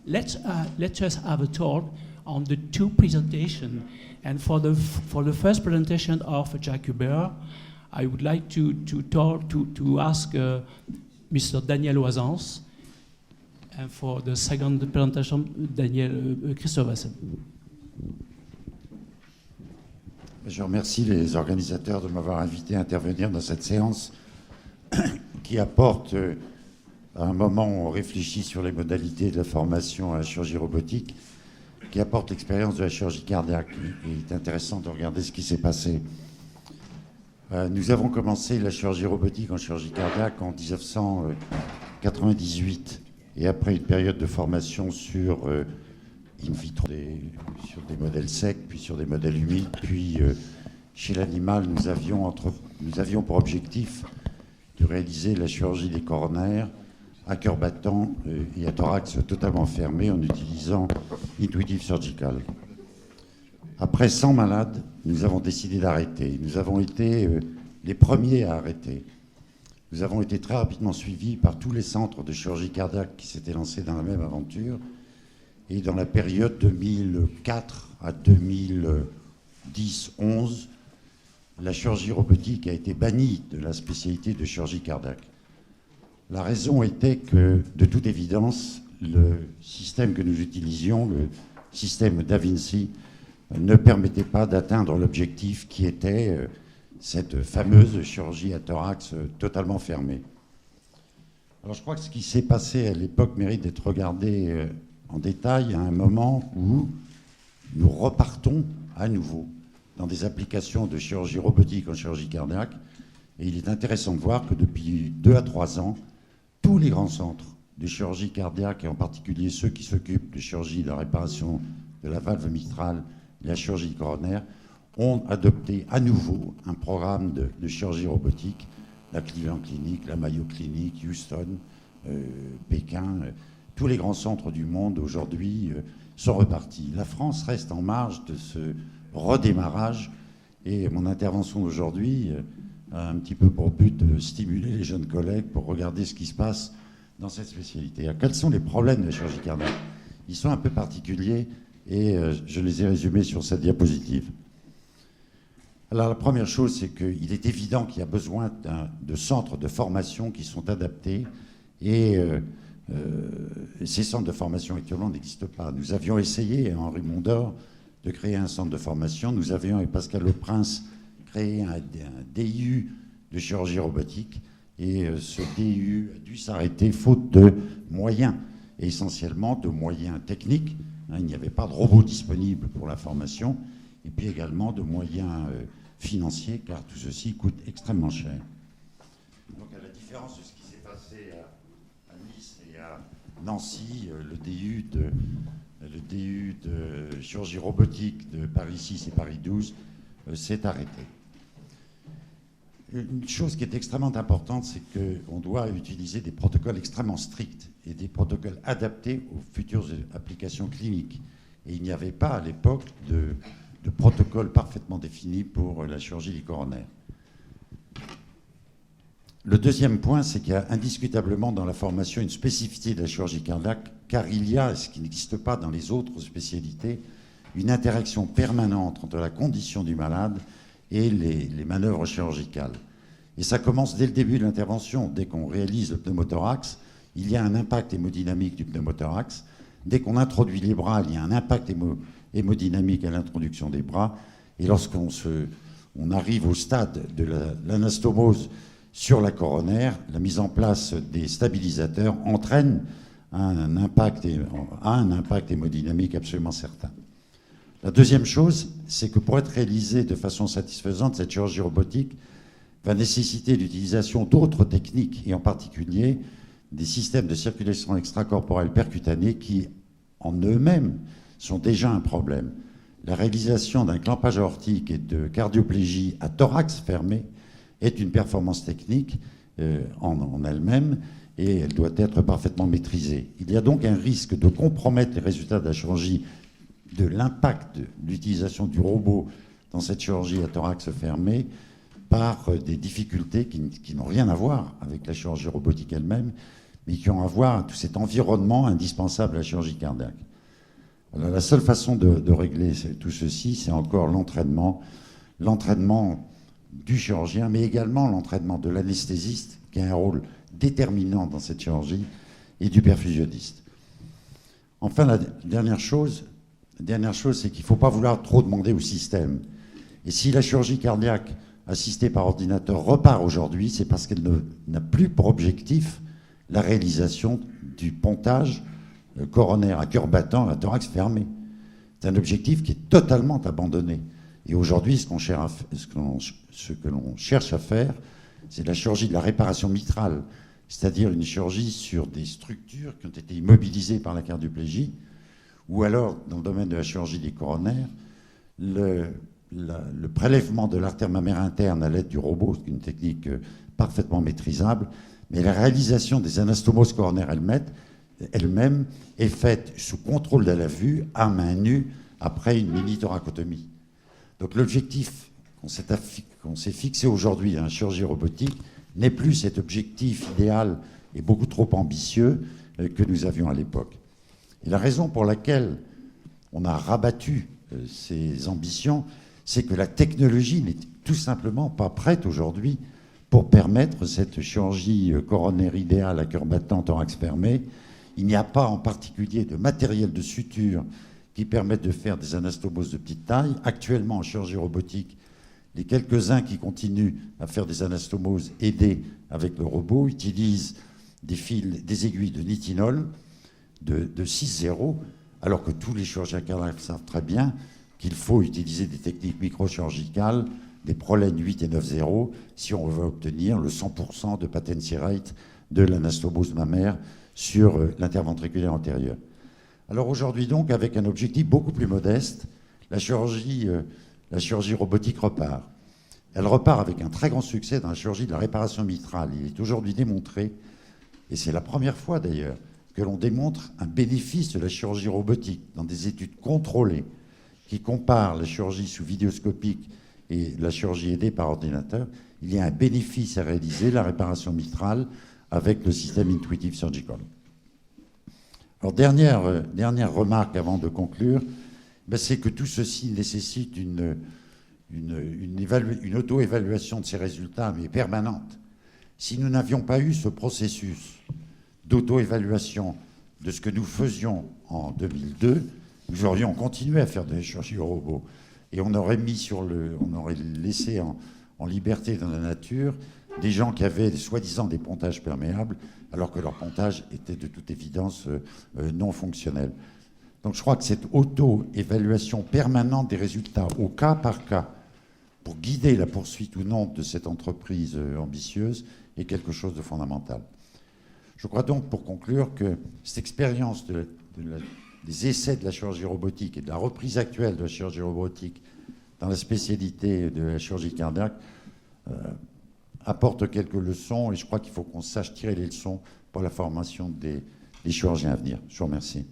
Let us have a talk on the two presentations. And for the first presentation of Jacques Hubert, I would like to ask Mr. Daniel Oisans, and for the second presentation, Daniel Christophersen. Je remercie les organisateurs de m'avoir invité à intervenir dans cette séance qui apporte, à un moment où on réfléchit sur les modalités de la formation à la chirurgie robotique, qui apporte l'expérience de la chirurgie cardiaque. Il est intéressant de regarder ce qui s'est passé. Nous avons commencé la chirurgie robotique en chirurgie cardiaque en 1998, et après une période de formation sur in vitro, sur des modèles secs, puis sur des modèles humides, puis chez l'animal, nous avions pour objectif de réaliser la chirurgie des coronaires à cœur battant et à thorax totalement fermé en utilisant Intuitive Surgical. Après 100 malades, nous avons décidé d'arrêter. Nous avons été les premiers à arrêter. Nous avons été très rapidement suivis par tous les centres de chirurgie cardiaque qui s'étaient lancés dans la même aventure. Et dans la période 2004 à 2010-11, la chirurgie robotique a été bannie de la spécialité de chirurgie cardiaque. La raison était que, de toute évidence, le système que nous utilisions, le système Da Vinci, ne permettait pas d'atteindre l'objectif qui était cette fameuse chirurgie à thorax totalement fermée. Alors je crois que ce qui s'est passé à l'époque mérite d'être regardé en détail à un moment où nous repartons à nouveau dans des applications de chirurgie robotique en chirurgie cardiaque. Et il est intéressant de voir que depuis 2 à 3 ans, tous les grands centres de chirurgie cardiaque, et en particulier ceux qui s'occupent de chirurgie de la réparation de la valve mitrale et la chirurgie coronaire, ont adopté à nouveau un programme de chirurgie robotique, la Cleveland Clinic, la Mayo Clinic, Houston, Pékin. Tous les grands centres du monde aujourd'hui sont repartis. La France reste en marge de ce redémarrage, et mon intervention d'aujourd'hui a un petit peu pour but de stimuler les jeunes collègues pour regarder ce qui se passe dans cette spécialité. Alors, quels sont les problèmes de la chirurgie cardiaque? Ils sont un peu particuliers et je les ai résumés sur cette diapositive. Alors la première chose, c'est qu'il est évident qu'il y a besoin de centres de formation qui sont adaptés, et ces centres de formation actuellement n'existent pas. Nous avions essayé, Henri Mondor, de créer un centre de formation. Nous avions, avec Pascal Leprince, créé un DIU de chirurgie robotique, et ce DIU a dû s'arrêter faute de moyens, et essentiellement de moyens techniques. Il n'y avait pas de robots disponibles pour la formation, et puis également de moyens financiers, car tout ceci coûte extrêmement cher. Donc à la différence de ce qui s'est passé à Nice et à Nancy, le DIU de chirurgie robotique de Paris 6 et Paris 12 s'est arrêté. Une chose qui est extrêmement importante, c'est qu'on doit utiliser des protocoles extrêmement stricts et des protocoles adaptés aux futures applications cliniques. Et il n'y avait pas à l'époque de protocole parfaitement défini pour la chirurgie du coronaire. Le deuxième point, c'est qu'il y a indiscutablement dans la formation une spécificité de la chirurgie cardiaque, car il y a, ce qui n'existe pas dans les autres spécialités, une interaction permanente entre la condition du malade et les manœuvres chirurgicales. Et ça commence dès le début de l'intervention. Dès qu'on réalise le pneumothorax, il y a un impact hémodynamique du pneumothorax. Dès qu'on introduit les bras, il y a un impact hémodynamique à l'introduction des bras. Et lorsqu'on arrive au stade de l'anastomose sur la coronaire, la mise en place des stabilisateurs entraîne un impact hémodynamique absolument certain. La deuxième chose, c'est que pour être réalisée de façon satisfaisante, cette chirurgie robotique va nécessiter l'utilisation d'autres techniques, et en particulier des systèmes de circulation extracorporelle percutanée qui, en eux-mêmes, sont déjà un problème. La réalisation d'un clampage aortique et de cardioplégie à thorax fermé est une performance technique en elle-même, et elle doit être parfaitement maîtrisée. Il y a donc un risque de compromettre les résultats de la chirurgie, de l'impact de l'utilisation du robot dans cette chirurgie à thorax fermé, par des difficultés qui n'ont rien à voir avec la chirurgie robotique elle-même, mais qui ont à voir tout cet environnement indispensable à la chirurgie cardiaque. Alors, la seule façon de régler tout ceci, c'est encore l'entraînement du chirurgien, mais également l'entraînement de l'anesthésiste, qui a un rôle déterminant dans cette chirurgie, et du perfusionniste. Enfin, la dernière chose, c'est qu'il ne faut pas vouloir trop demander au système. Et si la chirurgie cardiaque assistée par ordinateur repart aujourd'hui, c'est parce qu'elle n'a plus pour objectif la réalisation du pontage coronaire à cœur battant, à thorax fermé. C'est un objectif qui est totalement abandonné. Et aujourd'hui, ce que l'on cherche à faire, c'est la chirurgie de la réparation mitrale, c'est-à-dire une chirurgie sur des structures qui ont été immobilisées par la cardioplégie, ou alors, dans le domaine de la chirurgie des coronaires, le prélèvement de l'artère mammaire interne à l'aide du robot, c'est une technique parfaitement maîtrisable, mais la réalisation des anastomoses coronaires elle-même est faite sous contrôle de la vue, à main nue, après une mini-thoracotomie. Donc l'objectif qu'on s'est fixé aujourd'hui dans la chirurgie robotique n'est plus cet objectif idéal et beaucoup trop ambitieux que nous avions à l'époque. Et la raison pour laquelle on a rabattu ces ambitions, c'est que la technologie n'est tout simplement pas prête aujourd'hui pour permettre cette chirurgie coronaire idéale à cœur battant, thorax fermé. Il n'y a pas en particulier de matériel de suture qui permettent de faire des anastomoses de petite taille. Actuellement, en chirurgie robotique, les quelques-uns qui continuent à faire des anastomoses aidées avec le robot utilisent des aiguilles de nitinol de 6,0, alors que tous les chirurgiens cardiaques savent très bien qu'il faut utiliser des techniques microchirurgicales, des Prolène 8 et 9,0, si on veut obtenir le 100% de patency rate de l'anastomose mammaire sur l'interventriculaire antérieur. Alors aujourd'hui donc, avec un objectif beaucoup plus modeste, la chirurgie robotique repart. Elle repart avec un très grand succès dans la chirurgie de la réparation mitrale. Il est aujourd'hui démontré, et c'est la première fois d'ailleurs, que l'on démontre un bénéfice de la chirurgie robotique dans des études contrôlées qui comparent la chirurgie sous vidéoscopique et la chirurgie aidée par ordinateur. Il y a un bénéfice à réaliser, la réparation mitrale, avec le système Intuitive Surgical. Alors, dernière remarque avant de conclure, c'est que tout ceci nécessite une auto-évaluation de ces résultats, mais permanente. Si nous n'avions pas eu ce processus d'auto-évaluation de ce que nous faisions en 2002, nous aurions continué à faire de la chirurgie au robot. Et on aurait laissé en liberté dans la nature des gens qui avaient soi-disant des pontages perméables, alors que leur pontage était de toute évidence non fonctionnel. Donc je crois que cette auto-évaluation permanente des résultats au cas par cas, pour guider la poursuite ou non de cette entreprise ambitieuse, est quelque chose de fondamental. Je crois donc, pour conclure, que cette expérience des essais de la chirurgie robotique et de la reprise actuelle de la chirurgie robotique dans la spécialité de la chirurgie cardiaque apporte quelques leçons, et je crois qu'il faut qu'on sache tirer les leçons pour la formation des chirurgiens à venir. Je vous remercie.